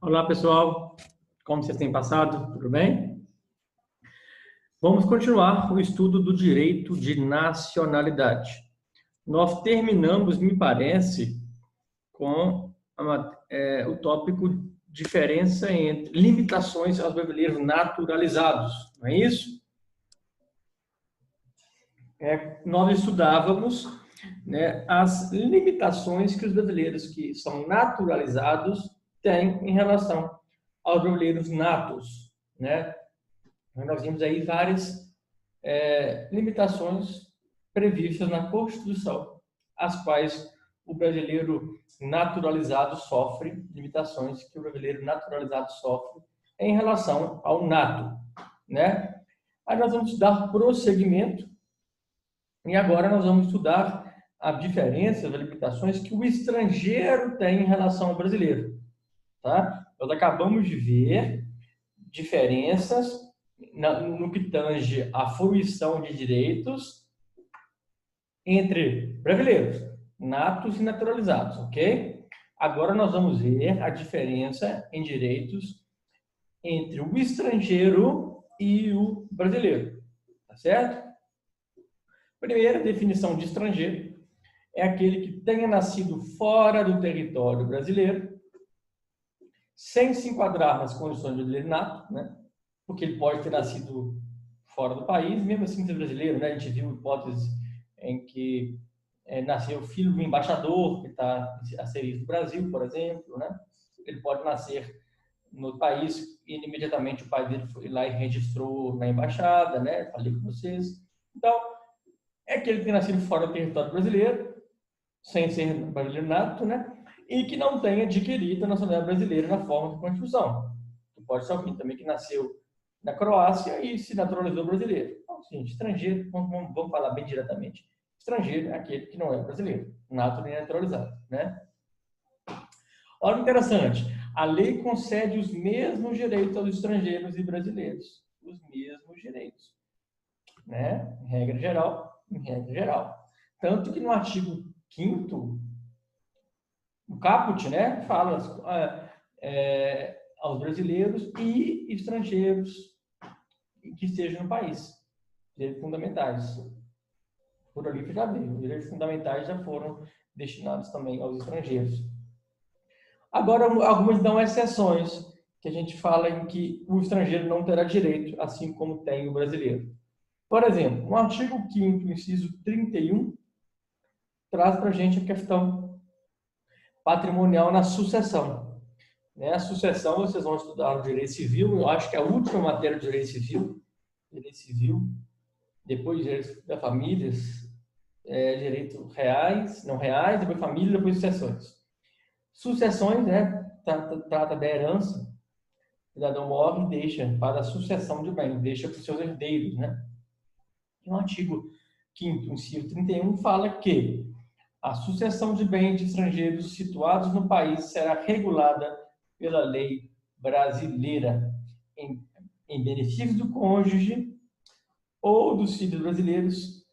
Olá, pessoal. Como vocês têm passado? Tudo bem? Vamos continuar o estudo do direito de nacionalidade. Nós terminamos, me parece, com o tópico diferença entre limitações aos brasileiros naturalizados, não é isso? Nós estudávamos, né, as limitações que os brasileiros que são naturalizados têm em relação aos brasileiros natos, né? Nós vimos aí várias limitações previstas na Constituição, as quais o brasileiro naturalizado sofre, limitações que o brasileiro naturalizado sofre em relação ao nato, né? Aí nós vamos dar prosseguimento e agora nós vamos estudar a diferença, as limitações que o estrangeiro tem em relação ao brasileiro, tá? Nós acabamos de ver diferenças no que tange à fruição de direitos entre brasileiros, natos e naturalizados, ok? Agora nós vamos ver a diferença em direitos entre o estrangeiro e o brasileiro, tá certo? Primeira definição de estrangeiro é aquele que tenha nascido fora do território brasileiro, sem se enquadrar nas condições de brasileiro nato, né? Porque ele pode ter nascido fora do país, mesmo assim ser brasileiro, né? A gente viu hipóteses em que nasceu filho do embaixador que está a serviço do Brasil, por exemplo, né? Ele pode nascer no país e imediatamente o pai dele foi lá e registrou na embaixada, né? Falei com vocês. Então, é aquele que tem nascido fora do território brasileiro, sem ser brasileiro nato, né? E que não tenha adquirido a nacionalidade brasileira na forma de Constituição. Pode ser alguém também que nasceu na Croácia e se naturalizou brasileiro. Então, sim, estrangeiro, vamos falar bem diretamente. Estrangeiro é aquele que não é brasileiro, nato nem naturalizado, né? Olha que interessante, a lei concede os mesmos direitos aos estrangeiros e brasileiros, os mesmos direitos, né? Em regra geral. Tanto que no artigo 5º, o caput, né, fala aos brasileiros e estrangeiros que estejam no país. Direitos fundamentais. Por ali que já veio. Os direitos fundamentais já foram destinados também aos estrangeiros. Agora, algumas dão exceções, que a gente fala em que o estrangeiro não terá direito, assim como tem o brasileiro. Por exemplo, no artigo 5º, inciso 31, traz para a gente a questão patrimonial na sucessão. Né? A sucessão, vocês vão estudar no direito civil, eu acho que é a última matéria do direito civil, depois direito da famílias, direito reais, não reais, depois família, depois sucessões. Sucessões, né, trata da herança, o cidadão morre e deixa para a sucessão de bens, deixa para os seus herdeiros, né? E no artigo 5º, inciso 31, fala que a sucessão de bens de estrangeiros situados no país será regulada pela lei brasileira em benefício do cônjuge ou dos filhos brasileiros,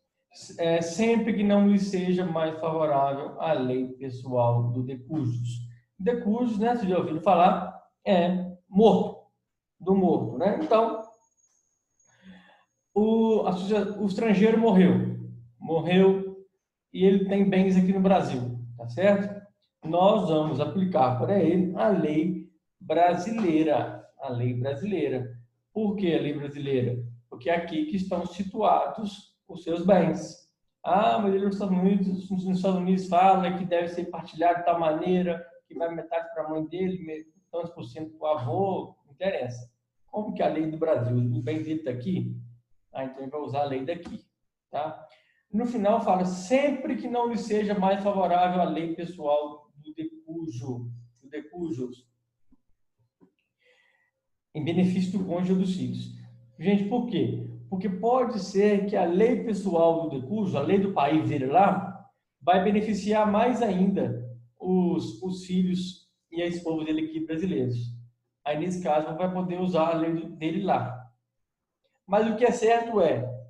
sempre que não lhe seja mais favorável a lei pessoal do decujus. Decujus, né, vocês já ouviram falar, é morto, do morto, né? Então, o estrangeiro morreu e ele tem bens aqui no Brasil, tá certo? Nós vamos aplicar para ele a lei brasileira, Por que a lei brasileira? Porque é aqui que estão situados os seus bens. Ah, mas ele nos Estados Unidos fala que deve ser partilhado de tal maneira que vai metade para a mãe dele, tantos por cento para o avô, não interessa. Como que a lei do Brasil, o bem dele está aqui? Então ele vai usar a lei daqui, tá? No final fala, sempre que não lhe seja mais favorável a lei pessoal do decujus, em benefício do cônjuge ou dos filhos. Gente, por quê? Porque pode ser que a lei pessoal do decujus, a lei do país dele lá, vai beneficiar mais ainda os filhos e a esposa dele aqui brasileiros. Aí, nesse caso, vai poder usar a lei dele lá. Mas o que é certo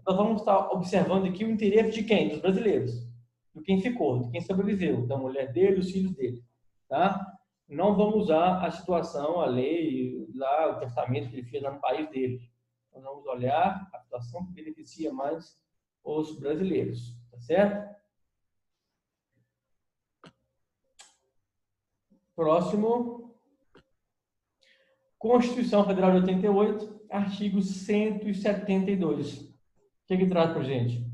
nós vamos estar observando aqui o interesse de quem? Dos brasileiros. De quem ficou, de quem sobreviveu, da mulher dele, dos filhos dele. Tá? não vamos usar a situação, a lei, lá, o testamento que ele fez lá no país dele. Nós vamos olhar a situação que beneficia mais os brasileiros, tá certo? Próximo, Constituição Federal de 88, artigo 172. O que traz para a gente?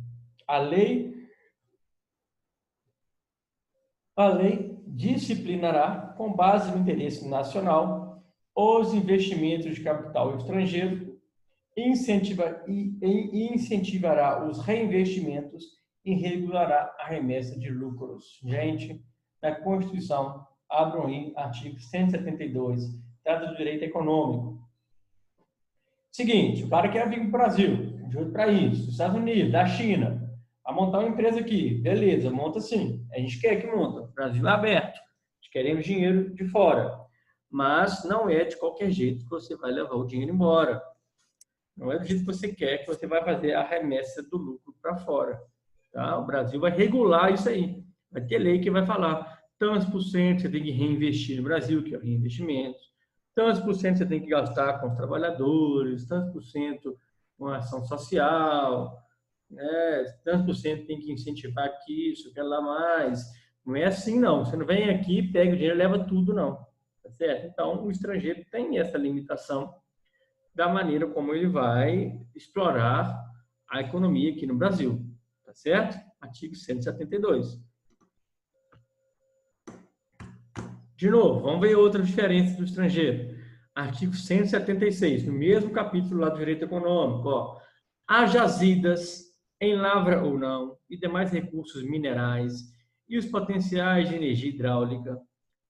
A lei disciplinará, com base no interesse nacional, os investimentos de capital estrangeiro, incentivará os reinvestimentos e regulará a remessa de lucros. Gente, na Constituição, abram aí, artigo 172, trata do direito econômico. Seguinte, o cara quer vir para o Brasil, de outro país, dos Estados Unidos, da China, a montar uma empresa aqui, beleza, monta sim. A gente quer que monta, o Brasil é aberto, queremos dinheiro de fora, mas não é de qualquer jeito que você vai levar o dinheiro embora. Não é do jeito que você quer que você vai fazer a remessa do lucro para fora. Tá? O Brasil vai regular isso aí. Vai ter lei que vai falar tantos por cento você tem que reinvestir no Brasil, que é o reinvestimento. Tantos por cento você tem que gastar com os trabalhadores, tantos por cento com a ação social, né? Tantos por cento tem que incentivar aqui, isso, aquilo lá mais. Não é assim, não. Você não vem aqui, pega o dinheiro e leva tudo, não. Tá certo? Então, o estrangeiro tem essa limitação da maneira como ele vai explorar a economia aqui no Brasil. Tá certo? Artigo 172. De novo, vamos ver outra diferença do estrangeiro. Artigo 176, no mesmo capítulo lá do direito econômico. Ó, há jazidas, em lavra ou não, e demais recursos minerais, e os potenciais de energia hidráulica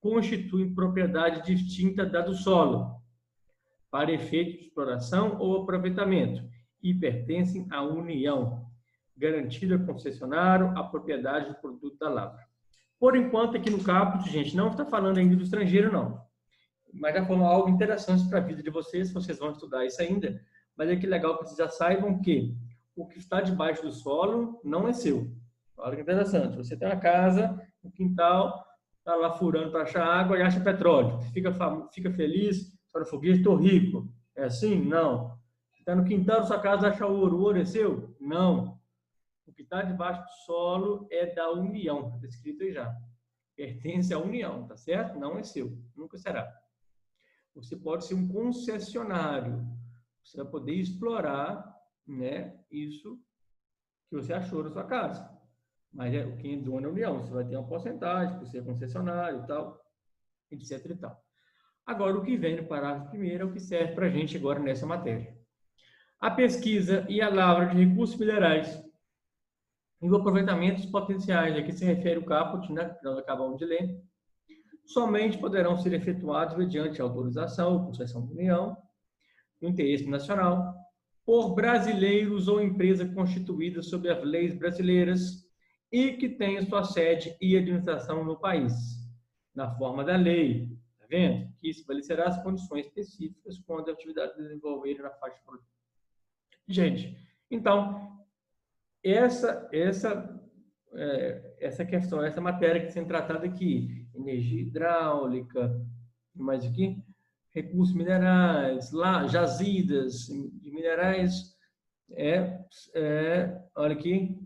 constituem propriedade distinta da do solo, para efeito de exploração ou aproveitamento, e pertencem à União, garantida ao concessionário a propriedade do produto da lavra. Por enquanto, aqui no caput, gente, não está falando ainda do estrangeiro, não. Mas já falou algo interessante para a vida de vocês vão estudar isso ainda. Mas é que legal que vocês já saibam que o que está debaixo do solo não é seu. Olha que interessante. Você tem uma casa, um quintal, está lá furando para achar água e acha petróleo. Fica feliz, para o foguete, estou rico. É assim? Não. Está no quintal da sua casa, acha ouro. O ouro é seu? Não. O que está debaixo do solo é da União. Está escrito aí já. Pertence à União, tá certo? Não é seu. Nunca será. Você pode ser um concessionário. Você vai poder explorar, né, isso que você achou na sua casa. Mas quem é dono é a União. Você vai ter uma porcentagem por ser concessionário e tal, etc e tal. Agora, o que vem no parágrafo primeiro é o que serve para a gente agora nessa matéria. A pesquisa e a lavra de recursos minerais e o aproveitamento dos potenciais, aqui se refere o caput, né, que nós acabamos de ler, somente poderão ser efetuados mediante autorização ou concessão da União, no interesse nacional, por brasileiros ou empresa constituída sob as leis brasileiras e que tenha sua sede e administração no país, na forma da lei, tá vendo? Que estabelecerá as condições específicas quando a atividade desenvolver na faixa produtiva. Gente, então, essa questão, essa matéria que está sendo tratada aqui, energia hidráulica, mais aqui, recursos minerais, jazidas de minerais, olha aqui,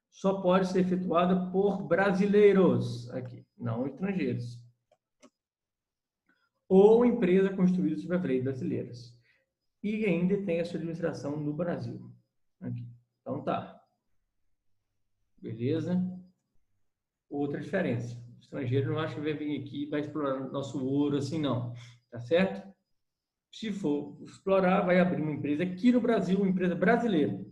só pode ser efetuada por brasileiros, aqui, não estrangeiros, ou empresa constituída sob as leis brasileiras, e ainda tem a sua administração no Brasil. Aqui. Então tá. Beleza? Outra diferença. O estrangeiro não acha que vai vir aqui e vai explorar nosso ouro assim, não. Tá certo? Se for explorar, vai abrir uma empresa aqui no Brasil, uma empresa brasileira.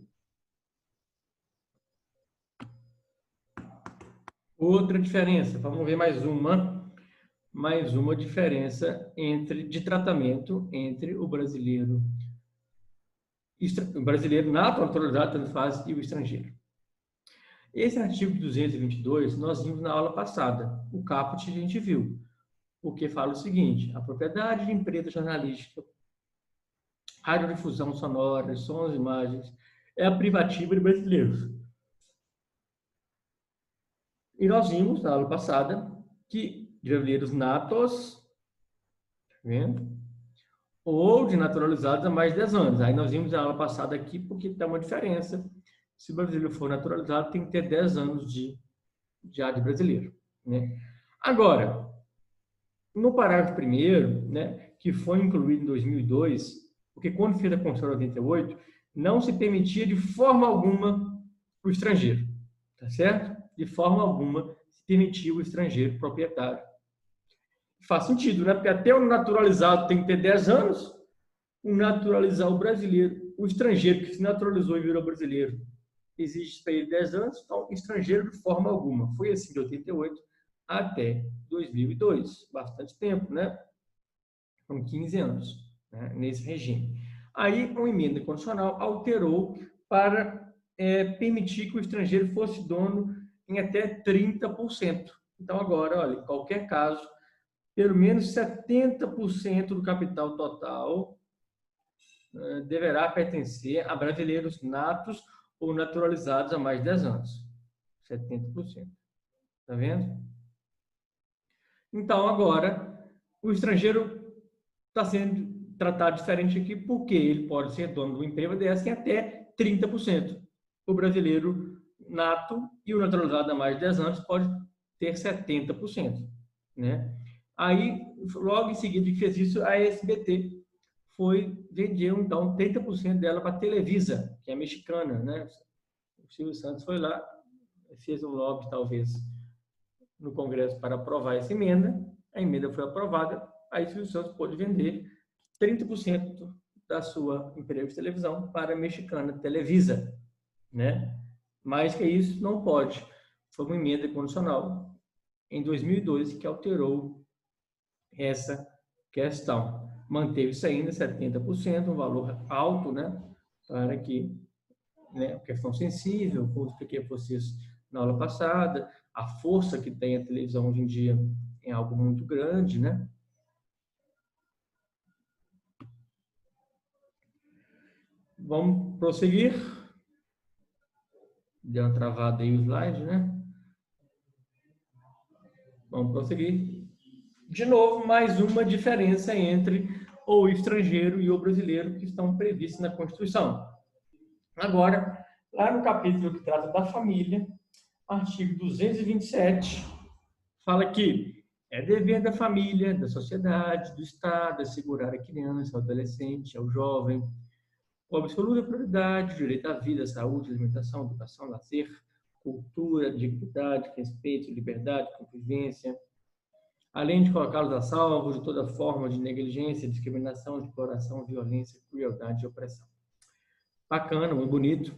Outra diferença, vamos ver mais uma diferença de tratamento entre o brasileiro nato, naturalizado, tanto faz, e o estrangeiro. Esse artigo 222, nós vimos na aula passada. O caput a gente viu. O que fala o seguinte: a propriedade de empresa jornalística, radiodifusão sonora, sons e imagens, é a privativa de brasileiros. E nós vimos na aula passada que de brasileiros natos, tá vendo? Ou de naturalizados há mais de 10 anos. Aí nós vimos na aula passada aqui porque tem uma diferença. Se o brasileiro for naturalizado, tem que ter 10 anos já de brasileiro, né? Agora, no parágrafo primeiro, né, que foi incluído em 2002, porque quando fez a Constituição de 88, não se permitia de forma alguma o estrangeiro, tá certo? De forma alguma se permitia o estrangeiro proprietário. Faz sentido, né? Porque até o naturalizado tem que ter 10 anos, o naturalizar o brasileiro, o estrangeiro que se naturalizou e virou brasileiro, existe para ele 10 anos, então estrangeiro de forma alguma. Foi assim de 88 até 2002, bastante tempo, né? São 15 anos, né, nesse regime. Aí, uma emenda constitucional alterou para permitir que o estrangeiro fosse dono em até 30%. Então, agora, olha, em qualquer caso, pelo menos 70% do capital total deverá pertencer a brasileiros natos ou naturalizados há mais de 10 anos. 70%. Tá vendo? Então, agora, o estrangeiro está sendo tratado diferente aqui porque ele pode ser dono do emprego dessa em até 30%. O brasileiro nato e o naturalizado há mais de 10 anos pode ter 70%. Né? Aí, logo em seguida que fez isso, a SBT vendeu, então, 30% dela para a Televisa, que é mexicana. Né? O Silvio Santos foi lá, fez um lobby, talvez, no Congresso para aprovar essa emenda. A emenda foi aprovada, aí o Silvio Santos pôde vender 30% da sua empresa de televisão para a mexicana Televisa, né? Mais que isso, não pode. Foi uma emenda condicional em 2002 que alterou essa questão. Manteve-se ainda 70%, um valor alto, né? Para que, né, questão sensível, como eu expliquei para vocês na aula passada, a força que tem a televisão hoje em dia é algo muito grande, né? Vamos prosseguir. Deu uma travada aí o slide, né? Vamos prosseguir. De novo, mais uma diferença entre o estrangeiro e o brasileiro que estão previstos na Constituição. Agora, lá no capítulo que trata da família, artigo 227, fala que é dever da família, da sociedade, do Estado assegurar à criança, ao adolescente, ao jovem, com absoluta prioridade, direito à vida, saúde, alimentação, educação, lazer, cultura, dignidade, respeito, liberdade, convivência, além de colocá-los a salvo de toda forma de negligência, discriminação, exploração, violência, crueldade e opressão. Bacana, muito bonito.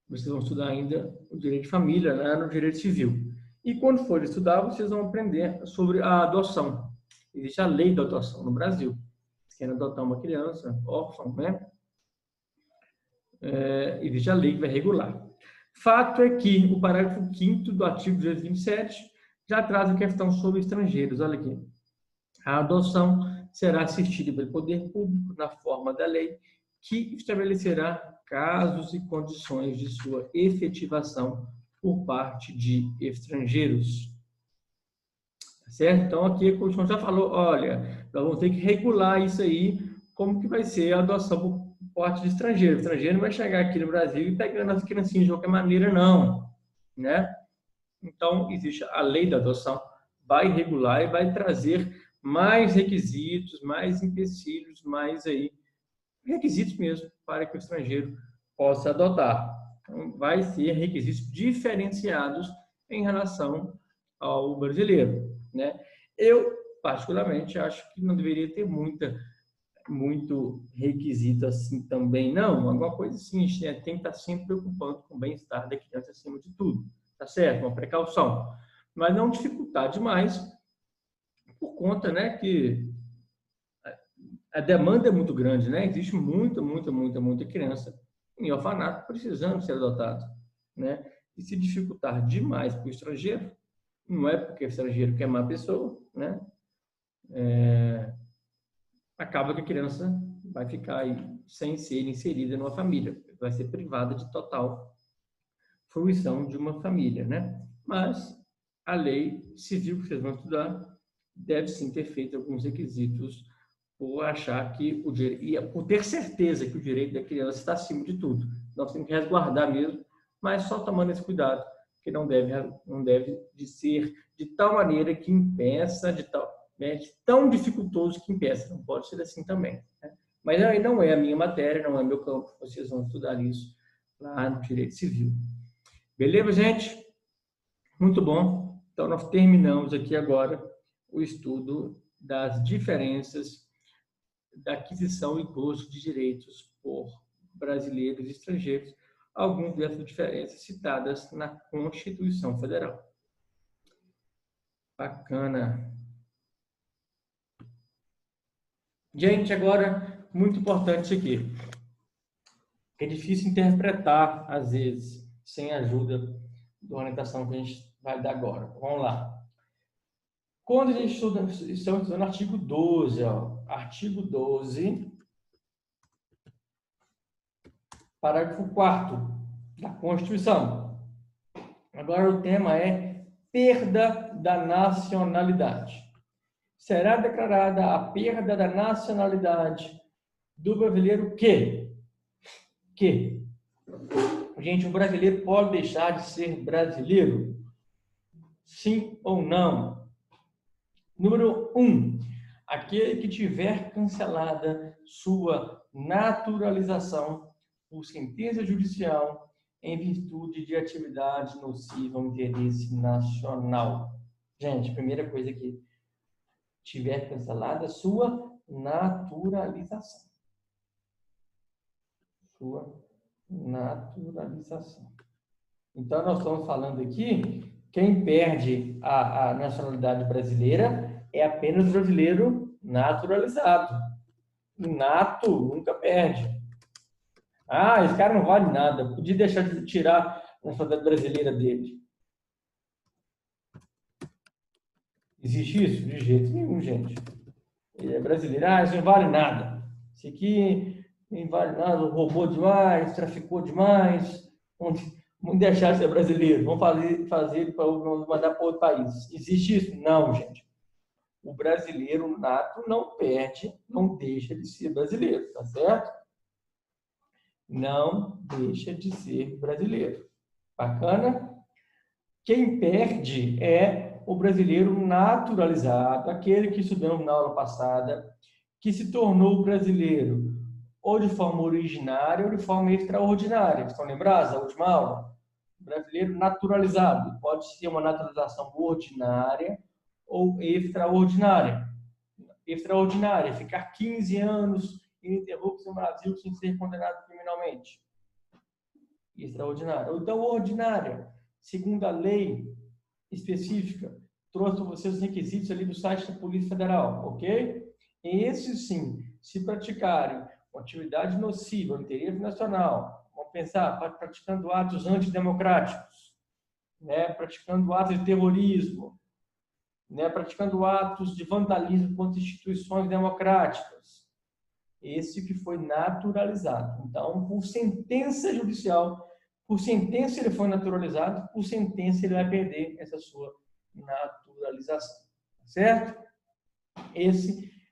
Vocês vão estudar ainda o direito de família, né, no direito civil. E quando for estudar, vocês vão aprender sobre a adoção. Existe a lei da adoção no Brasil. Se querem adotar uma criança órfã, né? Existe a lei que vai regular. Fato é que o parágrafo 5º do artigo 227 já traz a questão sobre estrangeiros. Olha aqui. A adoção será assistida pelo poder público na forma da lei, que estabelecerá casos e condições de sua efetivação por parte de estrangeiros. Certo? Então, aqui a Constituição já falou, olha, nós vamos ter que regular isso aí, como que vai ser a adoção por parte de estrangeiro. O estrangeiro não vai chegar aqui no Brasil e pegando as criancinhas de qualquer maneira, não. Né? Então, existe a lei da adoção, vai regular e vai trazer mais requisitos, mais empecilhos, mais aí, requisitos mesmo, para que o estrangeiro possa adotar. Então, vai ser requisitos diferenciados em relação ao brasileiro, né? Eu, particularmente, acho que não deveria ter muito requisito assim também, não. Alguma coisa assim, a gente tem que estar sempre preocupando com o bem-estar da criança acima de tudo, tá certo? Uma precaução. Mas não dificultar demais, por conta, né, que a demanda é muito grande, né? Existe muita criança em orfanato precisando ser adotado, né? E se dificultar demais para o estrangeiro, não é porque o estrangeiro quer má pessoa, né? Acaba que a criança vai ficar aí sem ser inserida numa família, vai ser privada de total fruição de uma família, né? Mas a lei civil que vocês vão estudar deve sim ter feito alguns requisitos por achar que o direito, e por ter certeza que o direito da criança está acima de tudo. Nós temos que resguardar mesmo, mas só tomando esse cuidado, que não deve de ser de tal maneira que impeça, de tão dificultoso que impeça. Não pode ser assim também, né? Mas aí não é a minha matéria, não é meu campo. Vocês vão estudar isso lá no direito civil. Beleza, gente? Muito bom. Então, nós terminamos aqui agora o estudo das diferenças da aquisição e gozo de direitos por brasileiros e estrangeiros, algumas dessas diferenças citadas na Constituição Federal. Bacana. Gente, agora, muito importante isso aqui. É difícil interpretar, às vezes, sem a ajuda da orientação que a gente vai dar agora. Vamos lá. Quando a gente estamos estudando artigo 12, ó, artigo 12, parágrafo 4º da Constituição. Agora o tema é perda da nacionalidade. Será declarada a perda da nacionalidade do brasileiro que, gente, o brasileiro pode deixar de ser brasileiro? Sim ou não? Número 1. Aquele que tiver cancelada sua naturalização por sentença judicial em virtude de atividade nociva ao interesse nacional. Gente, primeira coisa aqui, tiver cancelada sua naturalização. Sua naturalização. Então, nós estamos falando aqui, quem perde a nacionalidade brasileira é apenas o brasileiro naturalizado. O nato nunca perde. Ah, esse cara não vale nada. Podia deixar de tirar a nacionalidade brasileira dele. Existe isso? De jeito nenhum, gente. Ele é brasileiro. Ah, isso não vale nada. Esse aqui não vale nada, roubou demais, traficou demais. Vamos deixar de ser brasileiro. Vamos fazer para mandar para outro país. Existe isso? Não, gente. O brasileiro nato não perde, não deixa de ser brasileiro, tá certo? Não deixa de ser brasileiro. Bacana? Quem perde é o brasileiro naturalizado, aquele que estudamos na aula passada, que se tornou brasileiro ou de forma originária ou de forma extraordinária. Estão lembrados da última aula? Brasileiro naturalizado. Pode ser uma naturalização ordinária ou extraordinária. Extraordinária, ficar 15 anos ininterruptos no Brasil sem ser condenado criminalmente. Extraordinária. Ou então ordinária, segundo a lei específica. Trouxe para vocês os requisitos ali do site da Polícia Federal, ok? E esses sim, se praticarem uma atividade nociva ao interesse nacional, vamos pensar, praticando atos antidemocráticos, né? Praticando atos de terrorismo, né? Praticando atos de vandalismo contra instituições democráticas. Esse que foi naturalizado. Então, por sentença judicial, por sentença ele foi naturalizado, por sentença ele vai perder essa sua naturalização. Certo?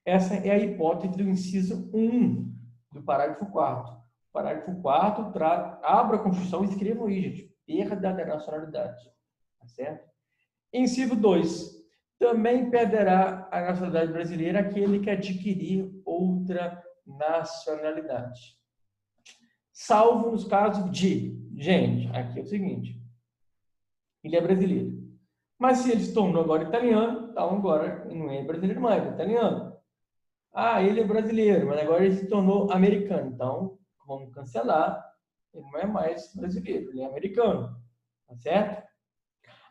Essa é a hipótese do inciso 1 do parágrafo 4º. O parágrafo 4º abra a Constituição e escrevam aí, gente, perda da nacionalidade. Tá certo? Inciso 2. Também perderá a nacionalidade brasileira aquele que adquirir outra nacionalidade. Salvo nos casos de... Gente, aqui é o seguinte. Ele é brasileiro. Mas se ele se tornou agora italiano, então agora não é brasileiro mais, é italiano. Ah, ele é brasileiro, mas agora ele se tornou americano. Então, vamos cancelar. Ele não é mais brasileiro, ele é americano. Tá certo?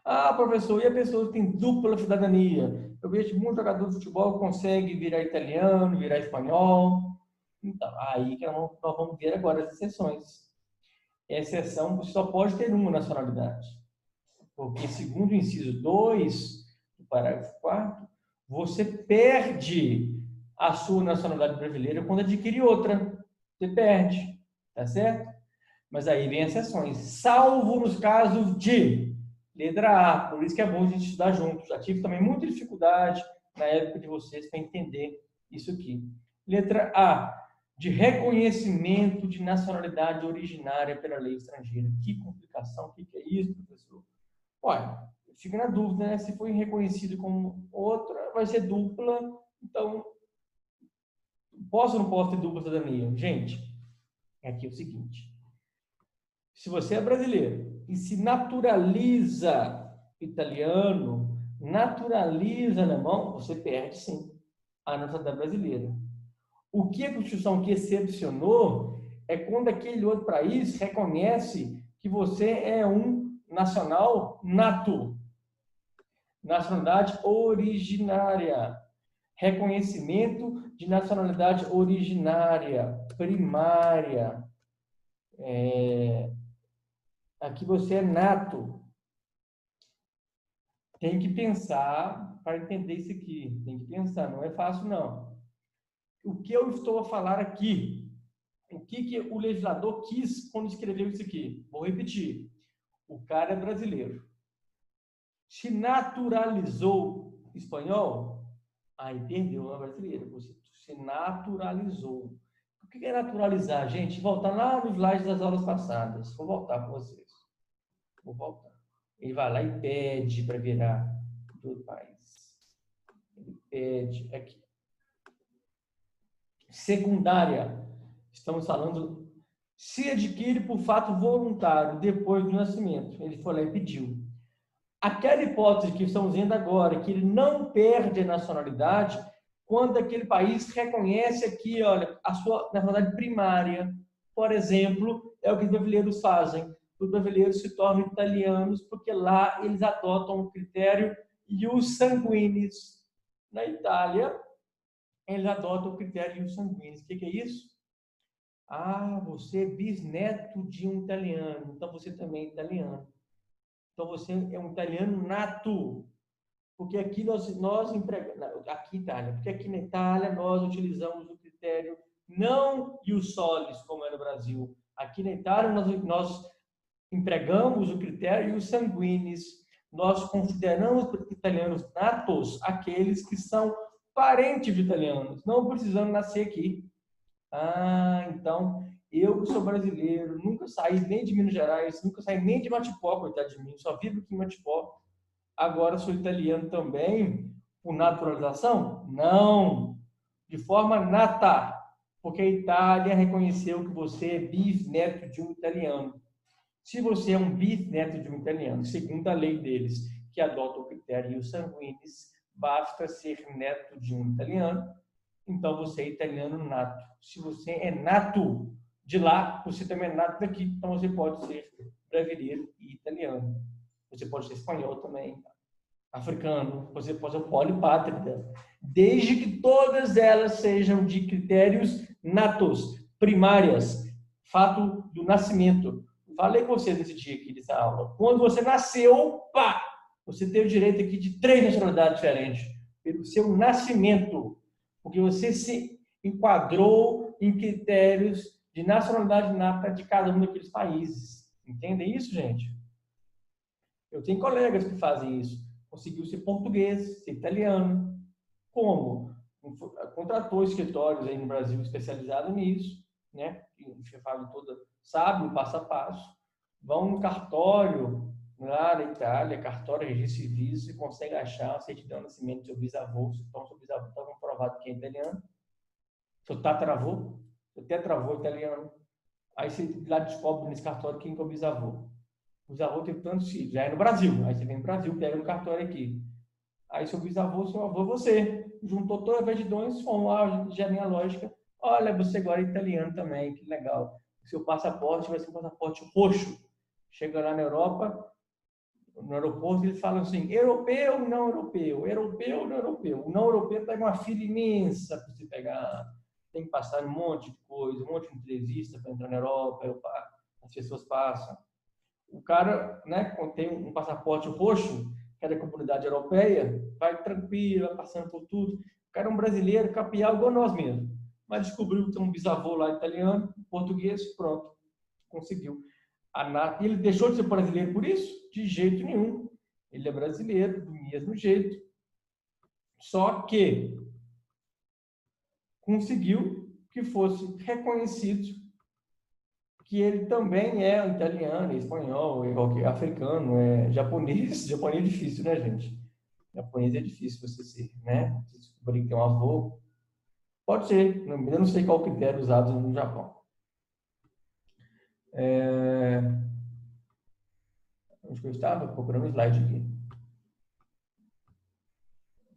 Ah, professor, e a pessoa que tem dupla cidadania? Eu vejo muito jogador de futebol que consegue virar italiano, virar espanhol. Então, aí que nós vamos ver agora as exceções. Exceção, você só pode ter uma nacionalidade. Porque, segundo o inciso 2 do parágrafo 4º, você perde a sua nacionalidade brasileira quando adquire outra. Você perde, tá certo? Mas aí vem exceções, salvo nos casos de letra A, por isso que é bom a gente estudar juntos. Já tive também muita dificuldade na época de vocês para entender isso aqui. Letra A, de reconhecimento de nacionalidade originária pela lei estrangeira. Que complicação, o que é isso, professor? Olha, fica na dúvida, né? Se foi reconhecido como outra, vai ser dupla. Então, posso ou não posso ter dupla cidadania? Gente, aqui é o seguinte. Se você é brasileiro e se naturaliza italiano, naturaliza alemão, você perde, sim, a nacionalidade brasileira. O que a Constituição que excepcionou é quando aquele outro país reconhece que você é um nacional nato, nacionalidade originária, reconhecimento de nacionalidade originária, primária. Aqui você é nato. Tem que pensar para entender isso aqui. Tem que pensar, não é fácil, não. O que eu estou a falar aqui? O que o legislador quis quando escreveu isso aqui? Vou repetir. O cara é brasileiro. Se naturalizou espanhol, aí perdeu a brasileira. Você se naturalizou. O que é naturalizar, gente? Voltar lá nos slides das aulas passadas. Vou voltar com vocês. Vou voltar. Ele vai lá e pede para virar do país. Ele pede aqui. Secundária. Estamos falando se adquire por fato voluntário depois do nascimento. Ele foi lá e pediu. Aquela hipótese que estamos vendo agora, que ele não perde a nacionalidade quando aquele país reconhece aqui, olha, a sua nacionalidade primária. Por exemplo, é o que os brasileiros fazem. Os brasileiros se tornam italianos porque lá eles adotam o critério ius sanguinis. Na Itália, eles adotam o critério ius sanguinis. O que é isso? Ah, você é bisneto de um italiano, então você também é italiano. Então você é um italiano nato. Porque aqui nós empregamos, aqui Itália, porque aqui na Itália nós utilizamos o critério não ius solis, como é no Brasil. Aqui na Itália nós empregamos o critério ius sanguinis. Nós consideramos italianos natos aqueles que são parentes de italianos, não precisando nascer aqui. Ah, então, eu que sou brasileiro, nunca saí nem de Minas Gerais, nunca saí nem de Matipó, coitado de mim, só vivo aqui em Matipó. Agora sou italiano também, por naturalização? Não, de forma nata, porque a Itália reconheceu que você é bisneto de um italiano. Se você é um bisneto de um italiano, segundo a lei deles, que adota o critério sanguinis, basta ser neto de um italiano, então você é italiano nato. Se você é nato de lá, você também é nato daqui, então você pode ser brasileiro e italiano. Você pode ser espanhol também, africano, você pode ser polipátrida, desde que todas elas sejam de critérios natos, primárias, fato do nascimento. Falei com você nesse dia aqui dessa aula. Quando você nasceu, pá, você tem o direito aqui de 3 nacionalidades diferentes, pelo seu nascimento, porque você se enquadrou em critérios de nacionalidade nata de cada um daqueles países. Entendem isso, gente? Eu tenho colegas que fazem isso. Conseguiu ser português, ser italiano. Como? Contratou escritórios aí no Brasil especializados nisso, né? O chefado toda sabe o passo a passo. Vão no cartório lá na Itália, cartório, registro civil, e consegue achar a certidão de nascimento do seu bisavô. Então, seu bisavô está comprovado que é italiano. Seu tataravô, seu tetravô italiano. Aí você lá descobre nesse cartório quem é o bisavô. O bisavô teve tantos filhos, já é no Brasil. Aí você vem no Brasil, pega no cartório aqui. Aí seu bisavô, seu avô, você. Juntou todas as vertidões, formou a genealógica. Olha, você agora é italiano também, que legal. O seu passaporte vai ser um passaporte roxo. Chega lá na Europa, no aeroporto, eles falam assim, europeu, não europeu, europeu, não europeu. O não europeu pega uma fila imensa para você pegar. Tem que passar um monte de coisa, um monte de entrevista para entrar na Europa, as pessoas passam. O cara, né, quando tem um passaporte roxo, que é da comunidade europeia, vai tranquilo, vai passando por tudo. O cara é um brasileiro, capial, igual nós mesmo. Mas descobriu que tem um bisavô lá italiano, português, pronto, conseguiu. Ele deixou de ser brasileiro por isso? De jeito nenhum. Ele é brasileiro, do mesmo jeito. Só que conseguiu que fosse reconhecido que ele também é italiano, é espanhol, é africano, é japonês. Japonês é difícil, né, gente? Japonês é difícil você ser, né? Você descobrir que tem um avô. Pode ser, eu não sei qual critério usado no Japão. Onde que eu estava? Procurando um slide aqui.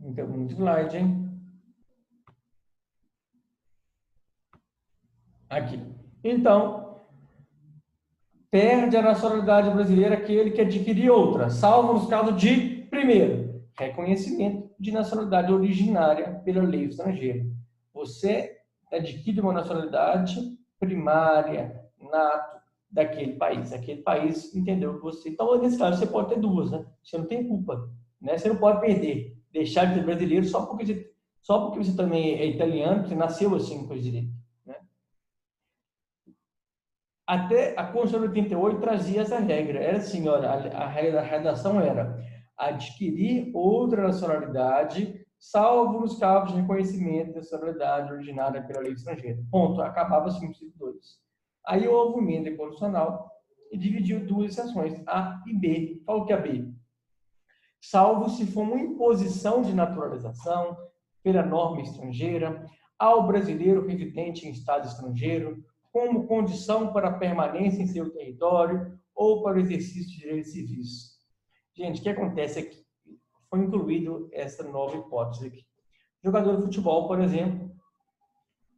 Então, muito slide, hein? Aqui. Então, perde a nacionalidade brasileira aquele que adquirir outra, salvo nos casos de, primeiro, reconhecimento de nacionalidade originária pela lei estrangeira. Você adquire uma nacionalidade primária, nato, daquele país. Aquele país entendeu que você... Então, nesse caso, você pode ter duas, né? Você não tem culpa, né? Você não pode perder, deixar de ser brasileiro só porque você também é italiano, você nasceu assim com esse direito. Até a Constituição de 88 trazia essa regra. Era assim, olha, a regra da redação era adquirir outra nacionalidade, salvo nos casos de reconhecimento da nacionalidade originária pela lei estrangeira. Ponto. Acabava-se o inciso 2. Aí houve uma emenda constitucional e dividiu duas seções, A e B. Qual que é a B? Salvo se for uma imposição de naturalização pela norma estrangeira ao brasileiro residente em estado estrangeiro, como condição para a permanência em seu território ou para o exercício de direitos civis. Gente, o que acontece aqui? Foi incluído essa nova hipótese aqui. Jogador de futebol, por exemplo,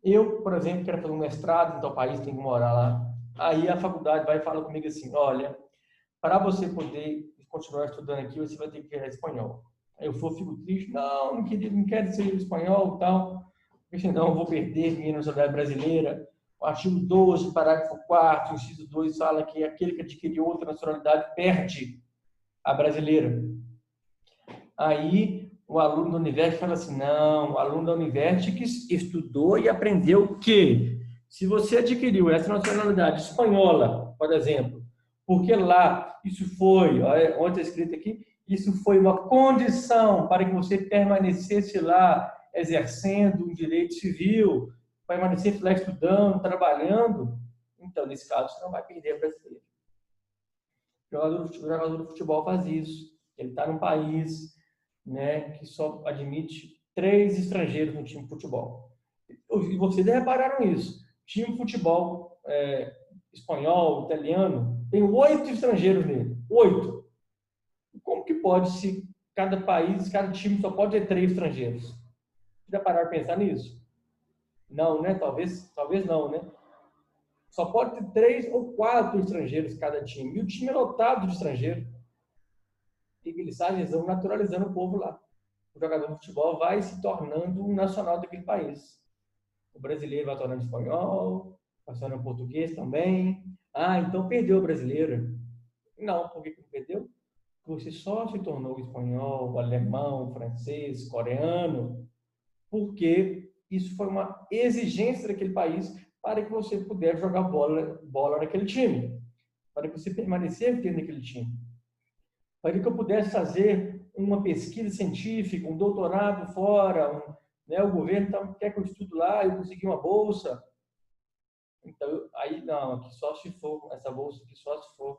eu, por exemplo, quero fazer um mestrado em tal país, tenho que morar lá. Aí a faculdade vai e fala comigo assim, olha, para você poder continuar estudando aqui, você vai ter que virar espanhol. Aí eu fico triste, não quero ser espanhol e tal, porque senão eu vou perder minha nacionalidade brasileira. O artigo 12, parágrafo 4º, inciso 2, fala que aquele que adquiriu outra nacionalidade perde a brasileira. Aí o aluno da Univest fala assim, não, o aluno da Univest que estudou e aprendeu que se você adquiriu essa nacionalidade espanhola, por exemplo, porque lá isso foi, onde está escrito aqui, isso foi uma condição para que você permanecesse lá exercendo um direito civil, permanecesse lá estudando, trabalhando, então, nesse caso, você não vai perder a brasileira. O jogador de futebol faz isso. Ele está num país, né, que só admite 3 estrangeiros no time de futebol. E vocês repararam isso. Time de futebol espanhol, italiano, tem 8 estrangeiros nele. 8. Como que pode, se cada país, cada time só pode ter 3 estrangeiros? Vocês já pararam para pensar nisso? Não, né? Talvez não, né? Só pode ter 3 ou 4 estrangeiros cada time. E o time é lotado de estrangeiros. E eles vão naturalizando o povo lá. O jogador de futebol vai se tornando um nacional daquele país. O brasileiro vai tornando espanhol, vai se tornando português também. Ah, então perdeu o brasileiro. Não, por que perdeu? Porque você só se tornou espanhol, alemão, francês, coreano, porque isso foi uma exigência daquele país para que você pudesse jogar bola naquele time, para que você permanecesse dentro daquele time, para que eu pudesse fazer uma pesquisa científica, um doutorado fora, né, o governo então, quer que eu estude lá, eu consegui uma bolsa. Então, aí não, aqui só se for, essa bolsa aqui só se for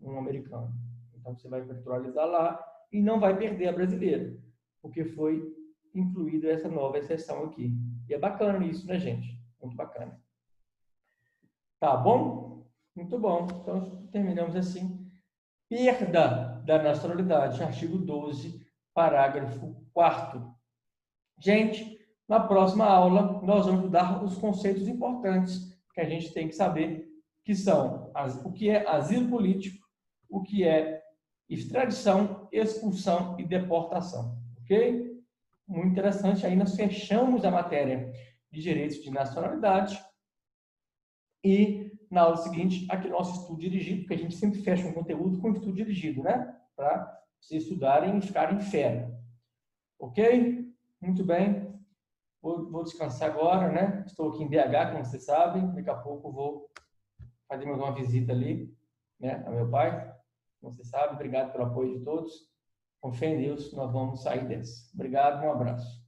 um americano. Então, você vai naturalizar lá e não vai perder a brasileira, porque foi incluída essa nova exceção aqui. E é bacana isso, né, gente? Muito bacana. Tá bom? Muito bom. Então, terminamos assim. Perda da nacionalidade, artigo 12, parágrafo 4º. Gente, na próxima aula, nós vamos dar os conceitos importantes que a gente tem que saber, que são o que é asilo político, o que é extradição, expulsão e deportação. Ok? Muito interessante. Aí nós fechamos a matéria de direitos de nacionalidade e na aula seguinte, aqui nosso estudo dirigido, porque a gente sempre fecha um conteúdo com estudo dirigido, né? Para vocês estudarem e ficarem fera. Ok? Muito bem. Vou descansar agora, né? Estou aqui em BH, como vocês sabem. Daqui a pouco vou fazer mais uma visita ali, né? A meu pai. Como vocês sabem, obrigado pelo apoio de todos. Com fé em Deus, nós vamos sair dessa. Obrigado, um abraço.